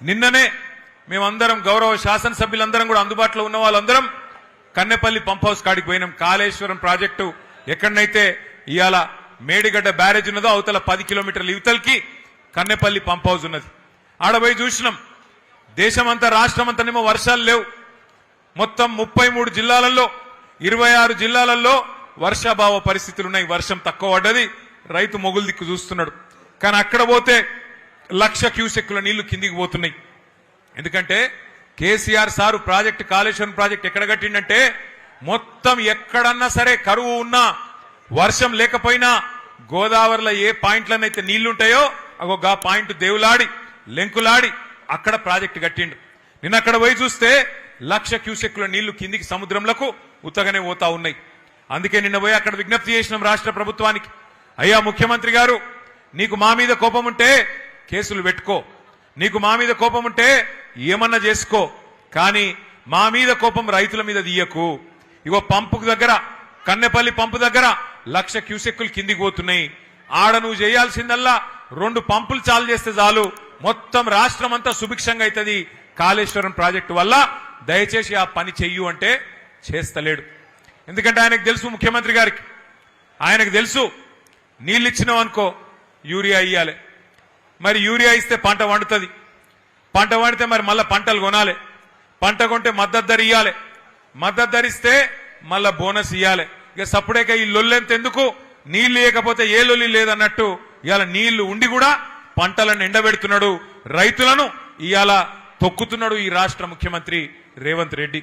నిన్ననే మేమందరం గౌరవ శాసనసభ్యులందరం కూడా అందుబాటులో ఉన్న వాళ్ళందరం కన్నెపల్లి పంప్ హౌస్ కాడికి పోయినాం. కాళేశ్వరం ప్రాజెక్టు ఎక్కడనైతే ఇవాళ మేడిగడ్డ బ్యారేజ్ ఉన్నదో అవతల 10 కిలోమీటర్ల ఇవతలకి కన్నెపల్లి పంప్ హౌస్ ఉన్నది. ఆడపోయి చూసినాం. దేశమంతా రాష్ట్రమంతానేమో వర్షాలు లేవు. మొత్తం 33 జిల్లాలలో 26 జిల్లాలలో వర్షాభావ పరిస్థితులు ఉన్నాయి. వర్షం తక్కువ పడ్డది. రైతు మొగులు దిక్కు చూస్తున్నాడు. కానీ అక్కడ పోతే 1,00,000 క్యూసెక్కుల నీళ్లు కిందికి పోతున్నాయి. ఎందుకంటే KCR sir project Kaleshwaram project ఎక్కడ కట్టిండంటే మొత్తం ఎక్కడన్నా సరే కరువు ఉన్నా వర్షం లేకపోయినా గోదావరిలో ఏ పాయింట్లనైతే నీళ్లుంటాయో అగో పాయింట్ దేవులాడి లెంకులాడి అక్కడ ప్రాజెక్టు కట్టిండు. నిన్న అక్కడ పోయి చూస్తే 1,00,000 క్యూసెక్కుల నీళ్లు కిందికి సముద్రంలకు ఉత్తగానే పోతా ఉన్నాయి. అందుకే నిన్న పోయి అక్కడ విజ్ఞప్తి చేసినాం రాష్ట్ర ప్రభుత్వానికి. అయ్యా ముఖ్యమంత్రి గారు, నీకు మా మీద కోపం ఉంటే కేసులు పెట్టుకో, నీకు మా మీద కోపం ఉంటే ఏమన్నా చేసుకో, కానీ మా మీద కోపం రైతుల మీద తీయకు. ఇగో పంపు దగ్గర కన్నెపల్లి పంపు దగ్గర 1,00,000 క్యూసెక్కులు కిందికి పోతున్నాయి. ఆడ నువ్వు చేయాల్సిందల్లా 2 పంపులు చాలు చేస్తే చాలు, మొత్తం రాష్ట్రం అంతా సుభిక్షంగా అవుతుంది కాళేశ్వరం ప్రాజెక్టు వల్ల. దయచేసి ఆ పని చెయ్యు అంటే చేస్తలేడు. ఎందుకంటే ఆయనకు తెలుసు, ముఖ్యమంత్రి గారికి ఆయనకు తెలుసు, నీళ్ళు ఇచ్చినావు అనుకో యూరియా ఇయ్యాలి. మరి యూరియా ఇస్తే పంట వండుతుంది. పంట వండితే మరి మళ్ళీ పంటలు కొనాలి. పంట కొంటే మద్దతు ధర ఇయ్యాలి. మద్దతు ధరిస్తే మళ్ళా బోనస్ ఇయ్యాలి. ఇక సప్పుడేక ఈ లొల్లెంత ఎందుకు, నీళ్లు ఇవ్వకపోతే ఏ లొల్లి లేదన్నట్టు ఇవాళ నీళ్లు ఉండి కూడా పంటలను ఎండబెడుతున్నాడు, రైతులను ఇవాళ తొక్కుతున్నాడు ఈ రాష్ట్ర ముఖ్యమంత్రి రేవంత్ రెడ్డి.